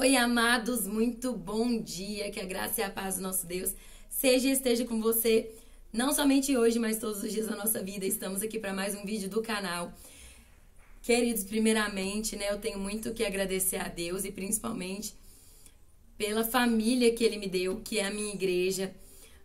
Oi, amados, muito bom dia. Que a graça e a paz do nosso Deus seja e esteja com você, não somente hoje, mas todos os dias da nossa vida. Estamos aqui para mais um vídeo do canal. Queridos, primeiramente, eu tenho muito que agradecer a Deus e principalmente pela família que Ele me deu, que é a minha igreja.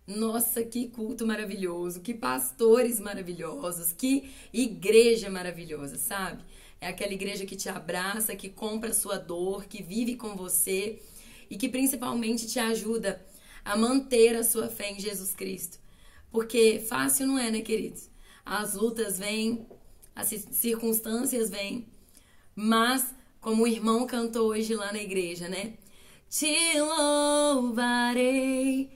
Nossa, que culto maravilhoso, que pastores maravilhosos, que igreja maravilhosa, sabe? É aquela igreja que te abraça, que compra a sua dor, que vive com você e que principalmente te ajuda a manter a sua fé em Jesus Cristo. Porque fácil não é, né, queridos? As lutas vêm, as circunstâncias vêm, mas como o irmão cantou hoje lá na igreja, né? Te louvarei,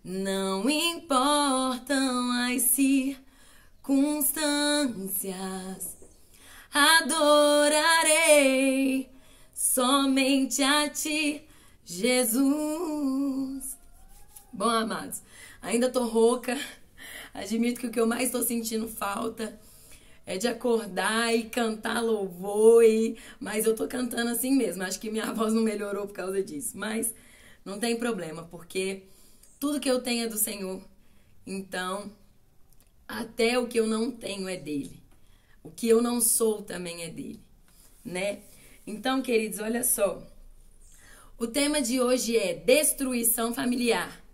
não importam as circunstâncias. Adorarei somente a ti, Jesus. Bom, amados, ainda tô rouca. Admito que o que eu mais tô sentindo falta é de acordar e cantar louvor, mas eu tô cantando assim mesmo. Acho que minha voz não melhorou por causa disso, mas não tem problema, porque tudo que eu tenho é do Senhor. Então, até o que eu não tenho é dele. O que eu não sou também é dele, né? Então, queridos, olha só. O tema de hoje é destruição familiar.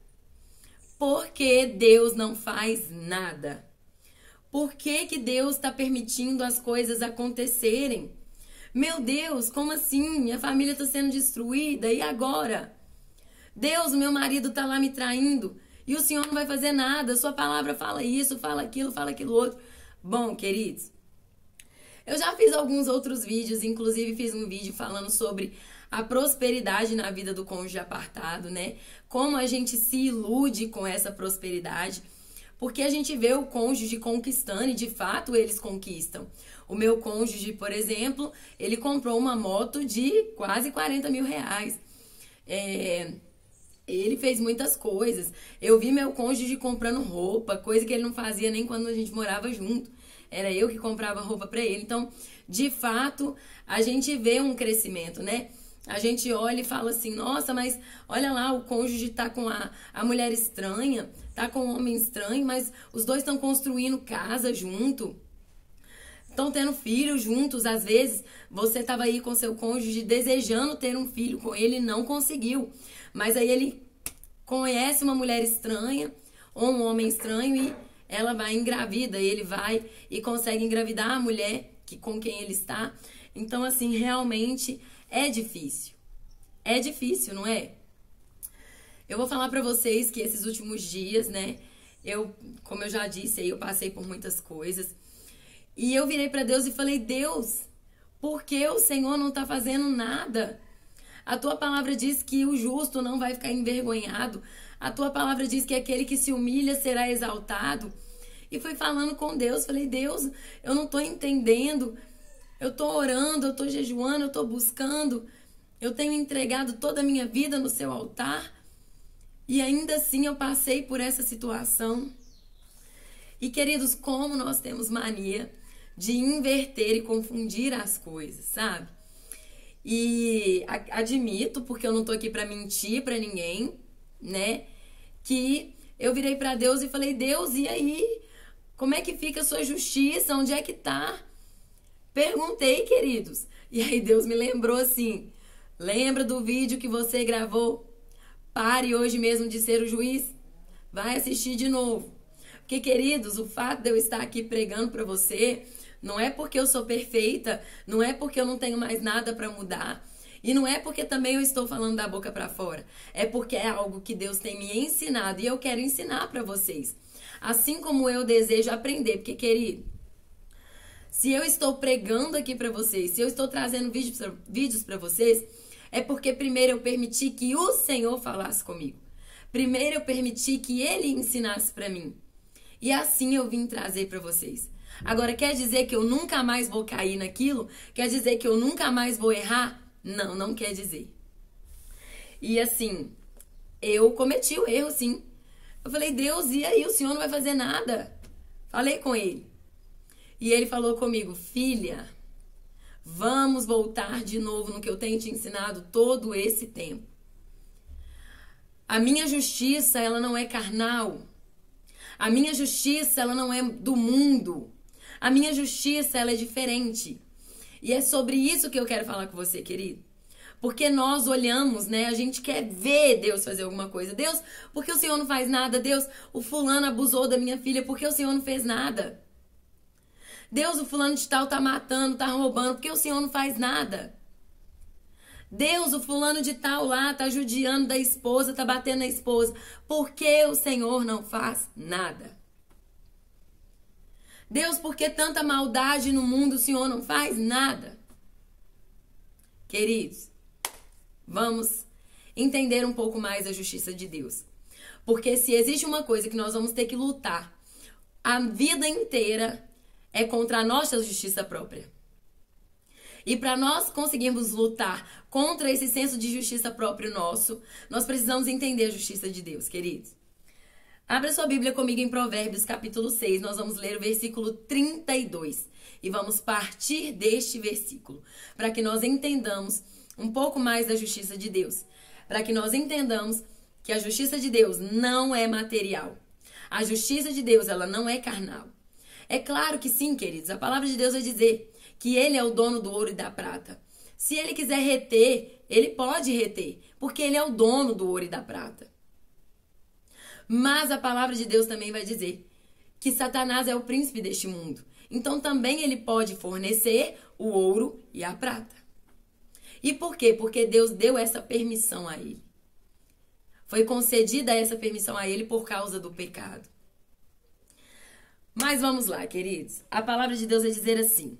Por que Deus não faz nada? Por que Deus está permitindo as coisas acontecerem? Meu Deus, como assim? Minha família está sendo destruída, e agora? Deus, o meu marido está lá me traindo e o Senhor não vai fazer nada. Sua palavra fala isso, fala aquilo outro. Bom, queridos, eu já fiz alguns outros vídeos, inclusive fiz um vídeo falando sobre a prosperidade na vida do cônjuge apartado, né? Como a gente se ilude com essa prosperidade, porque a gente vê o cônjuge conquistando e de fato eles conquistam. O meu cônjuge, por exemplo, ele comprou uma moto de quase 40 mil reais. Ele fez muitas coisas. Eu vi meu cônjuge comprando roupa, coisa que ele não fazia nem quando a gente morava junto. Era eu que comprava roupa pra ele. Então, de fato, a gente vê um crescimento, né? A gente olha e fala assim, nossa, mas olha lá, o cônjuge tá com a mulher estranha, tá com o homem estranho, mas os dois estão construindo casa junto, estão tendo filhos juntos. Às vezes, você tava aí com seu cônjuge desejando ter um filho com ele e não conseguiu. Mas aí ele conhece uma mulher estranha ou um homem estranho e ela vai engravida, e ele vai e consegue engravidar a mulher com quem ele está. Então, assim, realmente é difícil. É difícil, não é? Eu vou falar pra vocês que esses últimos dias, né, como eu já disse, eu passei por muitas coisas. E eu virei pra Deus e falei, Deus, por que o Senhor não tá fazendo nada? A tua palavra diz que o justo não vai ficar envergonhado. A tua palavra diz que aquele que se humilha será exaltado. E fui falando com Deus, falei, Deus, eu não tô entendendo. Eu tô orando, eu tô jejuando, eu tô buscando. Eu tenho entregado toda a minha vida no seu altar. E ainda assim eu passei por essa situação. E, queridos, como nós temos mania de inverter e confundir as coisas, sabe? E admito, porque eu não tô aqui pra mentir pra ninguém, né? Que eu virei pra Deus e falei, Deus, e aí? Como é que fica a sua justiça? Onde é que tá? Perguntei, queridos. E aí Deus me lembrou assim, lembra do vídeo que você gravou? Pare hoje mesmo de ser o juiz. Vai assistir de novo. Porque, queridos, o fato de eu estar aqui pregando pra você não é porque eu sou perfeita, não é porque eu não tenho mais nada pra mudar. E não é porque também eu estou falando da boca pra fora. É porque é algo que Deus tem me ensinado e eu quero ensinar pra vocês. Assim como eu desejo aprender. Porque, querido, se eu estou pregando aqui pra vocês, se eu estou trazendo vídeos pra vocês, é porque primeiro eu permiti que o Senhor falasse comigo. Primeiro eu permiti que Ele ensinasse pra mim. E assim eu vim trazer pra vocês. Agora, quer dizer que eu nunca mais vou cair naquilo? Quer dizer que eu nunca mais vou errar? Não, não quer dizer. E assim, eu cometi o erro, sim. Eu falei, Deus, e aí? O Senhor não vai fazer nada? Falei com Ele. E Ele falou comigo, filha, Vamos voltar de novo no que eu tenho te ensinado todo esse tempo. A minha justiça, ela não é carnal. A minha justiça, ela não é do mundo. A minha justiça, ela é diferente. E é sobre isso que eu quero falar com você, querido. Porque nós olhamos, né? A gente quer ver Deus fazer alguma coisa. Deus, por que o Senhor não faz nada? Deus, o fulano abusou da minha filha, por que o Senhor não fez nada? Deus, o fulano de tal tá matando, tá roubando, por que o Senhor não faz nada? Deus, o fulano de tal lá tá judiando da esposa, tá batendo na esposa, por que o Senhor não faz nada? Deus, por que tanta maldade no mundo, o Senhor não faz nada? Queridos, vamos entender um pouco mais a justiça de Deus. Porque se existe uma coisa que nós vamos ter que lutar a vida inteira, é contra a nossa justiça própria. E para nós conseguirmos lutar contra esse senso de justiça próprio nosso, nós precisamos entender a justiça de Deus, queridos. Abra sua Bíblia comigo em Provérbios capítulo 6, nós vamos ler o versículo 32. E vamos partir deste versículo, para que nós entendamos um pouco mais da justiça de Deus. Para que nós entendamos que a justiça de Deus não é material. A justiça de Deus, ela não é carnal. É claro que sim, queridos. A palavra de Deus vai dizer que Ele é o dono do ouro e da prata. Se Ele quiser reter, Ele pode reter, porque Ele é o dono do ouro e da prata. Mas a palavra de Deus também vai dizer que Satanás é o príncipe deste mundo. Então também ele pode fornecer o ouro e a prata. E por quê? Porque Deus deu essa permissão a ele. Foi concedida essa permissão a ele por causa do pecado. Mas vamos lá, queridos. A palavra de Deus vai dizer assim: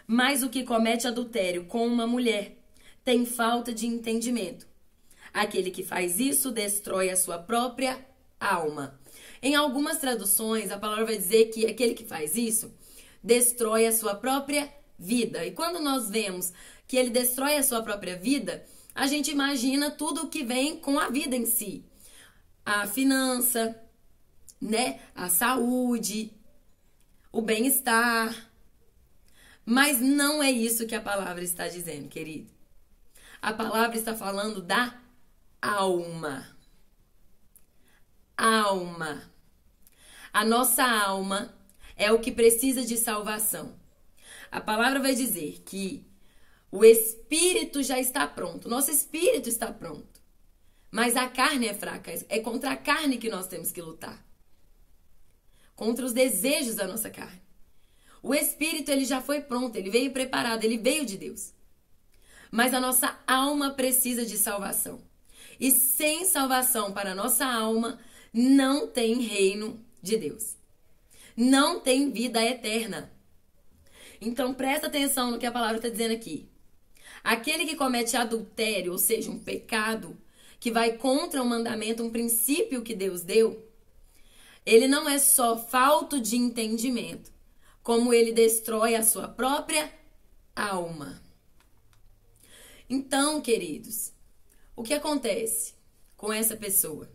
mas o que comete adultério com uma mulher tem falta de entendimento. Aquele que faz isso destrói a sua própria alma. Em algumas traduções, a palavra vai dizer que aquele que faz isso destrói a sua própria vida. E quando nós vemos que ele destrói a sua própria vida, a gente imagina tudo o que vem com a vida em si. A finança, né? A saúde, o bem-estar. Mas não é isso que a palavra está dizendo, querido. A palavra está falando da alma. Alma. A nossa alma é o que precisa de salvação. A palavra vai dizer que o espírito já está pronto. Nosso espírito está pronto. Mas a carne é fraca. É contra a carne que nós temos que lutar. Contra os desejos da nossa carne. O espírito, ele já foi pronto. Ele veio preparado. Ele veio de Deus. Mas a nossa alma precisa de salvação. E sem salvação para a nossa alma, não tem reino de Deus. Não tem vida eterna. Então presta atenção no que a palavra está dizendo aqui. Aquele que comete adultério, ou seja, um pecado, que vai contra um mandamento, um princípio que Deus deu, ele não é só falto de entendimento, como ele destrói a sua própria alma. Então, queridos, o que acontece com essa pessoa?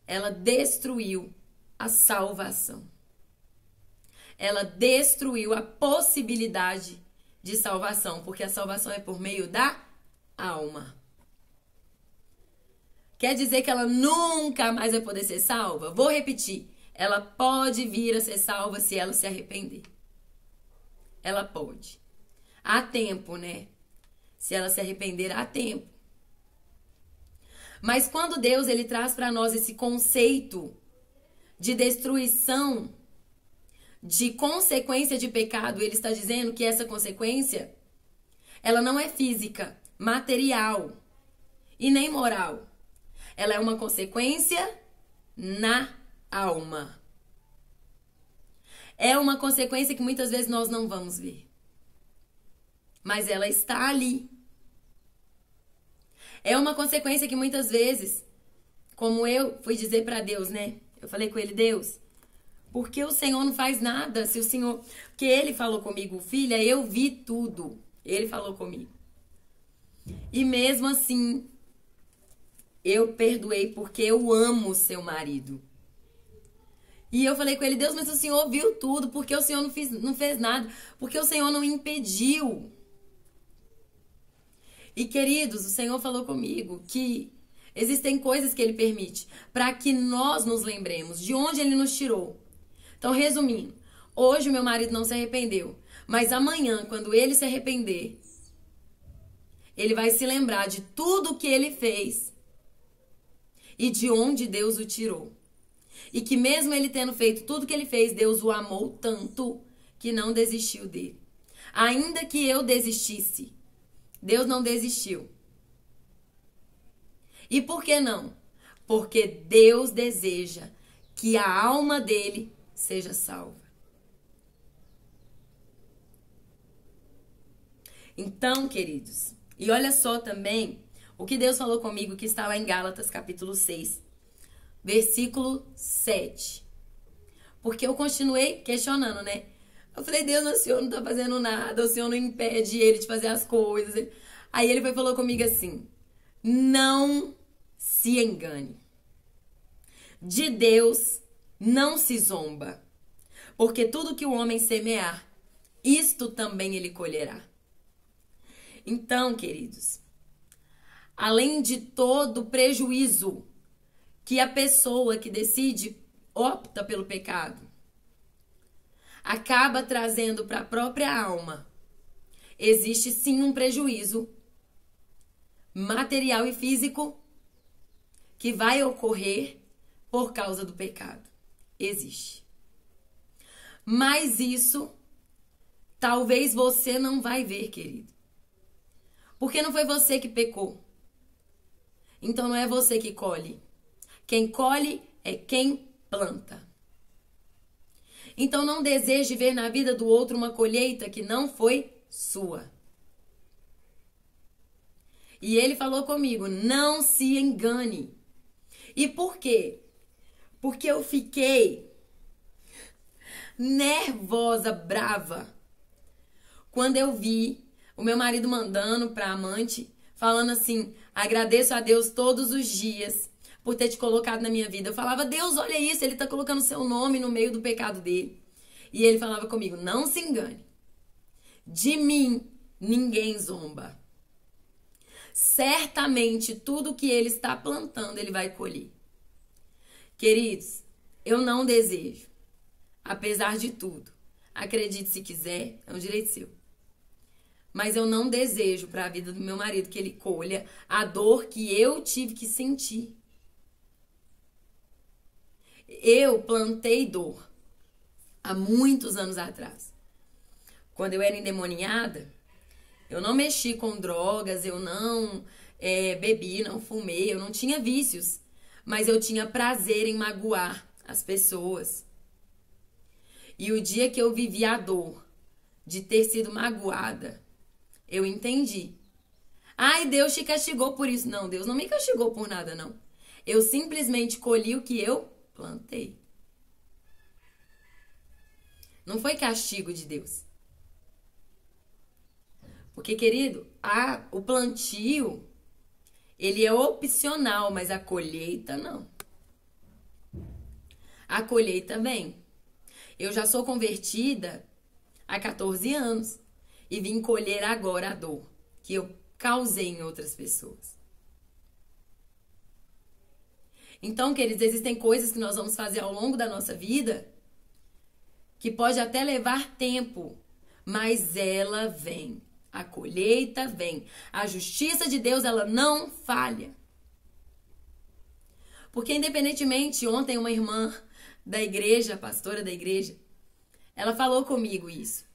Ela destruiu a salvação. Ela destruiu a possibilidade de salvação, porque a salvação é por meio da alma. Quer dizer que ela nunca mais vai poder ser salva? Vou repetir. Ela pode vir a ser salva se ela se arrepender. Ela pode. Há tempo, né? Se ela se arrepender, há tempo. Mas quando Deus ele traz para nós esse conceito de destruição, de consequência de pecado, ele está dizendo que essa consequência, ela não é física, material e nem moral. Ela é uma consequência na alma. É uma consequência que muitas vezes nós não vamos ver. Mas ela está ali. É uma consequência que muitas vezes, como eu fui dizer para Deus, né? Eu falei com ele: Deus, por que o Senhor não faz nada? Se o Senhor... Porque ele falou comigo: filha, eu vi tudo. Ele falou comigo. E mesmo assim, eu perdoei porque eu amo seu marido. E eu falei com ele, Deus, mas o Senhor viu tudo, porque o Senhor não fez nada, porque o Senhor não impediu. E queridos, o Senhor falou comigo que existem coisas que Ele permite para que nós nos lembremos de onde Ele nos tirou. Então, resumindo, hoje o meu marido não se arrependeu, mas amanhã, quando ele se arrepender, ele vai se lembrar de tudo o que ele fez e de onde Deus o tirou. E que mesmo ele tendo feito tudo que ele fez, Deus o amou tanto que não desistiu dele. Ainda que eu desistisse, Deus não desistiu. E por que não? Porque Deus deseja que a alma dele seja salva. Então, queridos, e olha só também o que Deus falou comigo, que está lá em Gálatas capítulo 6, versículo 7. Porque eu continuei questionando, né? Eu falei, Deus, o Senhor não tá fazendo nada, o Senhor não impede ele de fazer as coisas. Aí ele falou comigo assim, não se engane. De Deus não se zomba, porque tudo que o homem semear, isto também ele colherá. Então, queridos, além de todo o prejuízo que a pessoa que decide opta pelo pecado acaba trazendo para a própria alma, existe sim um prejuízo material e físico que vai ocorrer por causa do pecado. Existe. Mas isso talvez você não vai ver, querido. Porque não foi você que pecou. Então não é você que colhe. Quem colhe é quem planta. Então não deseje ver na vida do outro uma colheita que não foi sua. E ele falou comigo, não se engane. E por quê? Porque eu fiquei nervosa, brava, quando eu vi o meu marido mandando pra amante, falando assim, agradeço a Deus todos os dias por ter te colocado na minha vida. Eu falava, Deus, olha isso, ele tá colocando seu nome no meio do pecado dele. E ele falava comigo, não se engane. De mim, ninguém zomba. Certamente, tudo que ele está plantando, ele vai colher. Queridos, eu não desejo, apesar de tudo, acredite se quiser, é um direito seu. Mas eu não desejo para a vida do meu marido que ele colha a dor que eu tive que sentir. Eu plantei dor há muitos anos atrás. Quando eu era endemoniada, eu não mexi com drogas, eu não bebi, não fumei, eu não tinha vícios. Mas eu tinha prazer em magoar as pessoas. E o dia que eu vivi a dor de ter sido magoada, eu entendi. Ai, Deus te castigou por isso. Não, Deus não me castigou por nada, não. Eu simplesmente colhi o que eu plantei. Não foi castigo de Deus. Porque, querido, o plantio, ele é opcional, mas a colheita não. A colheita vem. Eu já sou convertida há 14 anos. E vim colher agora a dor que eu causei em outras pessoas. Então, queridos, existem coisas que nós vamos fazer ao longo da nossa vida que pode até levar tempo, mas ela vem. A colheita vem. A justiça de Deus, ela não falha. Porque independentemente, ontem uma irmã da igreja, pastora da igreja, ela falou comigo isso.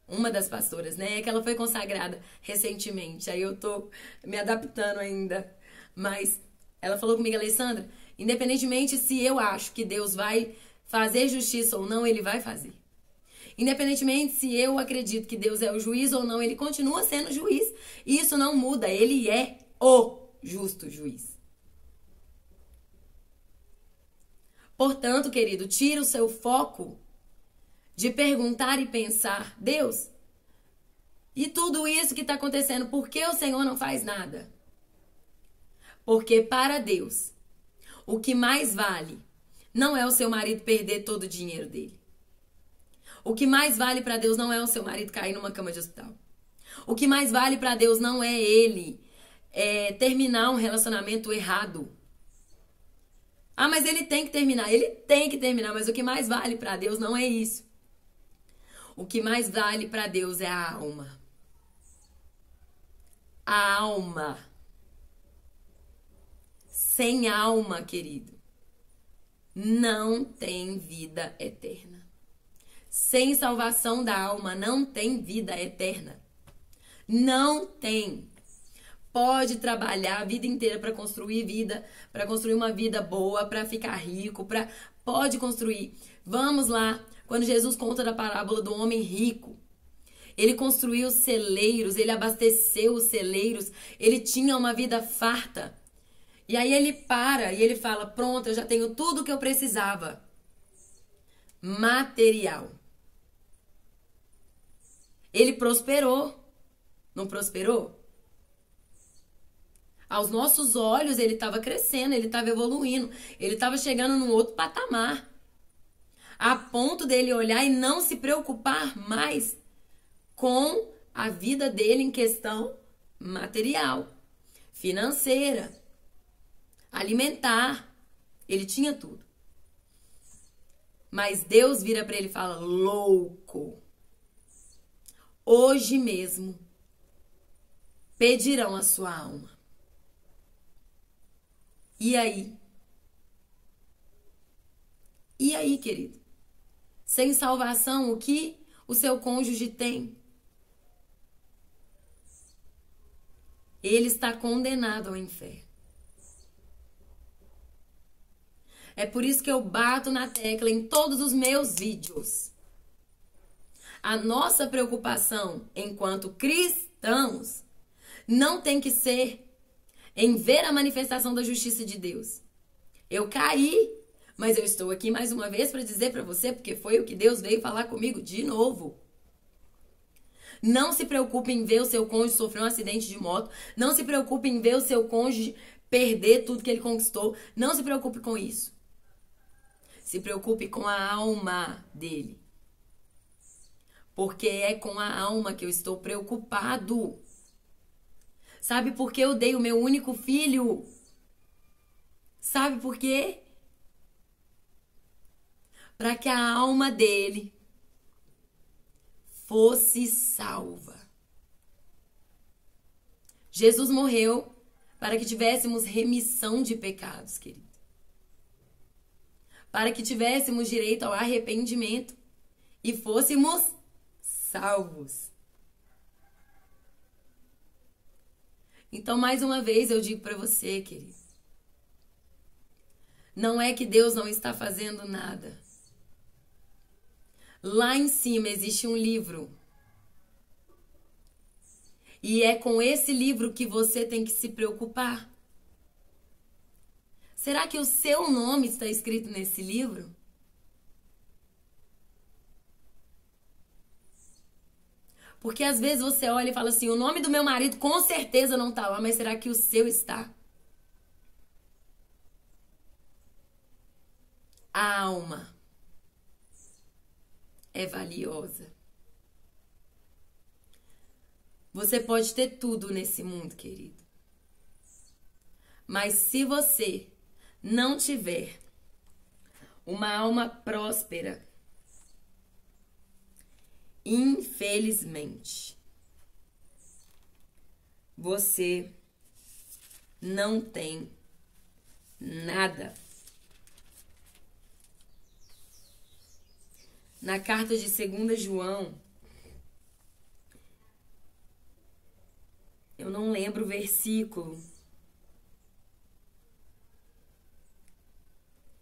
Uma das pastoras, né? É que ela foi consagrada recentemente. Aí eu tô me adaptando ainda. Mas ela falou comigo, Alessandra, independentemente se eu acho que Deus vai fazer justiça ou não, ele vai fazer. Independentemente se eu acredito que Deus é o juiz ou não, ele continua sendo juiz. E isso não muda, ele é o justo juiz. Portanto, querido, tira o seu foco de perguntar e pensar, Deus, e tudo isso que está acontecendo, por que o Senhor não faz nada? Porque para Deus, o que mais vale não é o seu marido perder todo o dinheiro dele. O que mais vale para Deus não é o seu marido cair numa cama de hospital. O que mais vale para Deus não é ele terminar um relacionamento errado. Ah, mas ele tem que terminar. Ele tem que terminar, mas o que mais vale para Deus não é isso. O que mais vale para Deus é a alma. A alma. Sem alma, querido, não tem vida eterna. Sem salvação da alma, não tem vida eterna. Não tem. Pode trabalhar a vida inteira para construir vida, para construir uma vida boa, para ficar rico, pode construir. Vamos lá, quando Jesus conta da parábola do homem rico, ele construiu celeiros, ele abasteceu os celeiros, ele tinha uma vida farta. E aí ele para e ele fala, pronto, eu já tenho tudo o que eu precisava. Material. Ele prosperou. Não prosperou? Aos nossos olhos ele estava crescendo, ele estava evoluindo, ele estava chegando num outro patamar. A ponto dele olhar e não se preocupar mais com a vida dele em questão material, financeira, alimentar. Ele tinha tudo. Mas Deus vira para ele e fala, louco, hoje mesmo pedirão a sua alma. E aí? E aí, querido? Sem salvação, o que o seu cônjuge tem? Ele está condenado ao inferno. É por isso que eu bato na tecla em todos os meus vídeos. A nossa preocupação enquanto cristãos não tem que ser em ver a manifestação da justiça de Deus. Eu caí, mas eu estou aqui mais uma vez para dizer para você, porque foi o que Deus veio falar comigo de novo. Não se preocupe em ver o seu cônjuge sofrer um acidente de moto. Não se preocupe em ver o seu cônjuge perder tudo que ele conquistou. Não se preocupe com isso. Se preocupe com a alma dele. Porque é com a alma que eu estou preocupado. Sabe por que eu dei o meu único filho? Sabe por quê? Para que a alma dele fosse salva. Jesus morreu para que tivéssemos remissão de pecados, querido. Para que tivéssemos direito ao arrependimento e fôssemos salvos. Então, mais uma vez, eu digo para você, querido, não é que Deus não está fazendo nada. Lá em cima existe um livro. E é com esse livro que você tem que se preocupar. Será que o seu nome está escrito nesse livro? Porque às vezes você olha e fala assim, o nome do meu marido com certeza não está lá, mas será que o seu está? A alma é valiosa. Você pode ter tudo nesse mundo, querido. Mas se você não tiver uma alma próspera, infelizmente, você não tem nada. Na carta de 2 João, eu não lembro o versículo,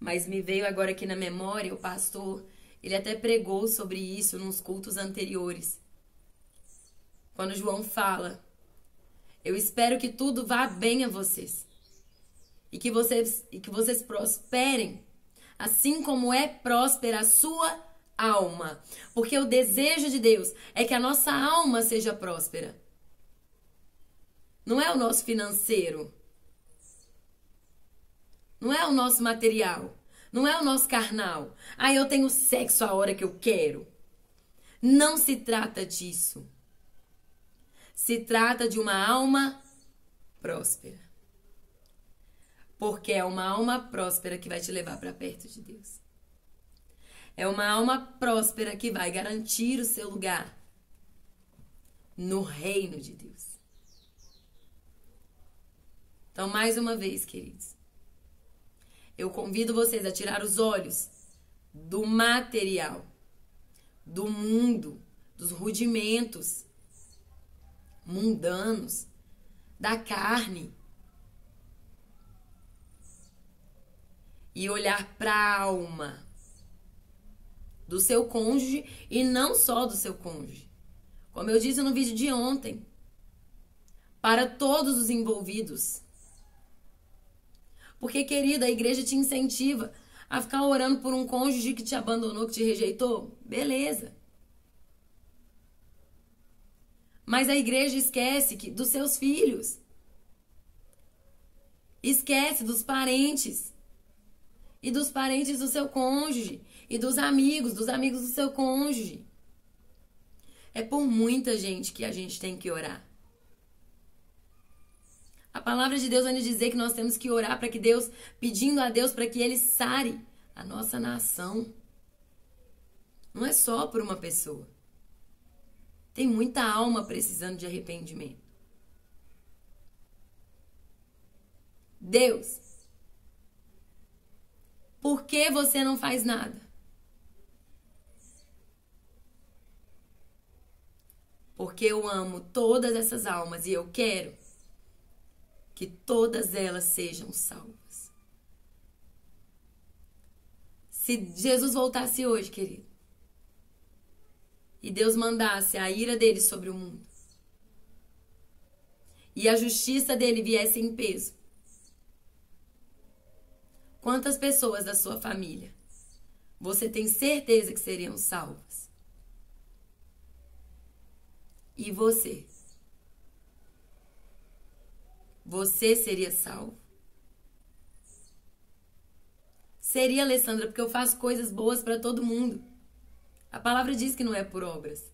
mas me veio agora aqui na memória, o pastor, ele até pregou sobre isso nos cultos anteriores. Quando João fala, eu espero que tudo vá bem a vocês. E que vocês prosperem, assim como é próspera a sua alma. Porque o desejo de Deus é que a nossa alma seja próspera. Não é o nosso financeiro. Não é o nosso material. Não é o nosso carnal. Ah, eu tenho sexo a hora que eu quero. Não se trata disso. Se trata de uma alma próspera. Porque é uma alma próspera que vai te levar para perto de Deus. É uma alma próspera que vai garantir o seu lugar no reino de Deus. Então, mais uma vez, queridos, eu convido vocês a tirar os olhos do material, do mundo, dos rudimentos mundanos, da carne, e olhar para a alma do seu cônjuge e não só do seu cônjuge. Como eu disse no vídeo de ontem, para todos os envolvidos. Porque, querida, a igreja te incentiva a ficar orando por um cônjuge que te abandonou, que te rejeitou. Beleza. Mas a igreja esquece dos seus filhos. Esquece dos parentes. E dos parentes do seu cônjuge. E dos amigos do seu cônjuge. É por muita gente que a gente tem que orar. A palavra de Deus vai nos dizer que nós temos que orar para que Deus, pedindo a Deus para que Ele sare a nossa nação. Não é só por uma pessoa. Tem muita alma precisando de arrependimento. Deus, por que você não faz nada? Porque eu amo todas essas almas e eu quero que todas elas sejam salvas. Se Jesus voltasse hoje, querido, e Deus mandasse a ira dele sobre o mundo, e a justiça dele viesse em peso, quantas pessoas da sua família você tem certeza que seriam salvas? E você? Você seria salvo? Seria, Alessandra, porque eu faço coisas boas para todo mundo. A palavra diz que não é por obras.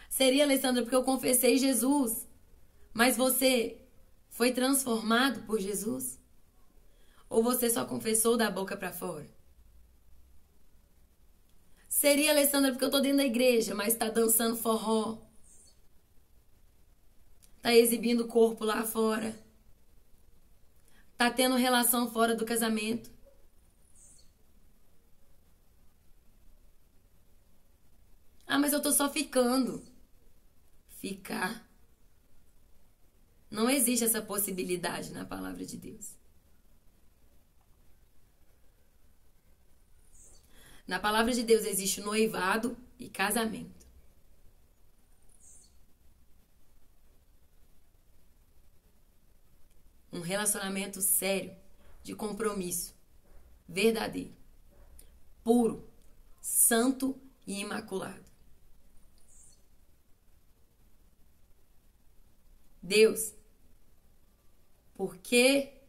Seria, Alessandra, porque eu confessei Jesus. Mas você foi transformado por Jesus? Ou você só confessou da boca para fora? Seria, Alessandra, porque eu tô dentro da igreja, mas tá dançando forró. Tá exibindo o corpo lá fora. Tá tendo relação fora do casamento. Ah, mas eu tô só ficando. Ficar. Não existe essa possibilidade na palavra de Deus. Na palavra de Deus existe noivado e casamento. Um relacionamento sério, de compromisso, verdadeiro, puro, santo e imaculado. Deus, por que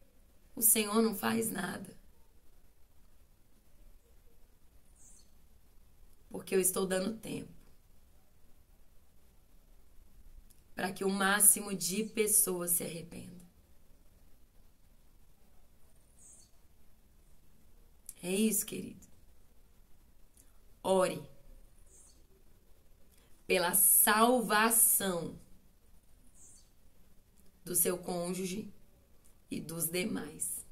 o Senhor não faz nada? Porque eu estou dando tempo para que o máximo de pessoas se arrependam. É isso, querido. Ore pela salvação do seu cônjuge e dos demais.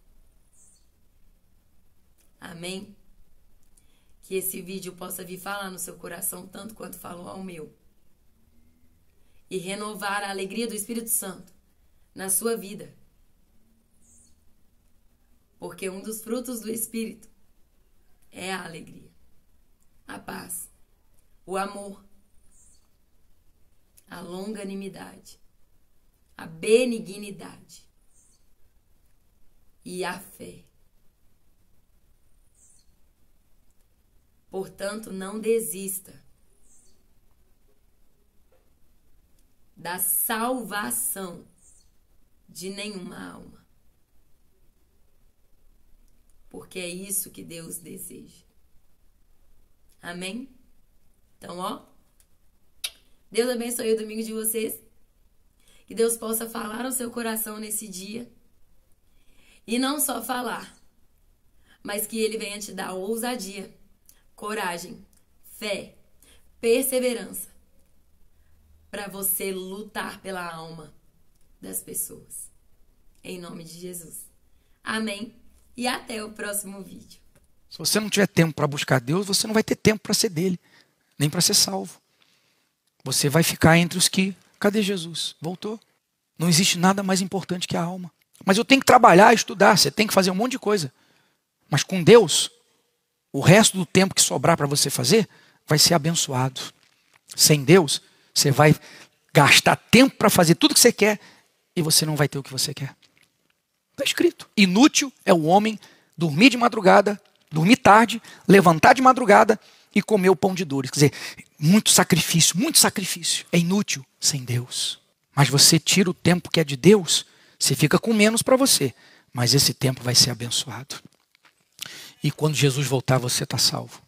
Amém? Que esse vídeo possa vir falar no seu coração tanto quanto falou ao meu. E renovar a alegria do Espírito Santo na sua vida. Porque um dos frutos do Espírito é a alegria, a paz, o amor, a longanimidade, a benignidade e a fé. Portanto, não desista da salvação de nenhuma alma. porque é isso que Deus deseja. Amém? Então, ó, Deus abençoe o domingo de vocês. Que Deus possa falar no seu coração nesse dia. E não só falar, mas que Ele venha te dar ousadia, coragem, fé, perseverança, para você lutar pela alma das pessoas. Em nome de Jesus. Amém. E até o próximo vídeo. Se você não tiver tempo para buscar Deus, você não vai ter tempo para ser dele, nem para ser salvo. Você vai ficar entre os que... Cadê Jesus? Voltou. Não existe nada mais importante que a alma. Mas eu tenho que trabalhar, estudar, você tem que fazer um monte de coisa. Mas com Deus, o resto do tempo que sobrar para você fazer, vai ser abençoado. Sem Deus, você vai gastar tempo para fazer tudo que você quer e você não vai ter o que você quer. Está escrito. Inútil é o homem dormir de madrugada, dormir tarde, levantar de madrugada e comer o pão de dores. Quer dizer, muito sacrifício. É inútil sem Deus. Mas você tira o tempo que é de Deus, você fica com menos para você. Mas esse tempo vai ser abençoado. E quando Jesus voltar, você está salvo.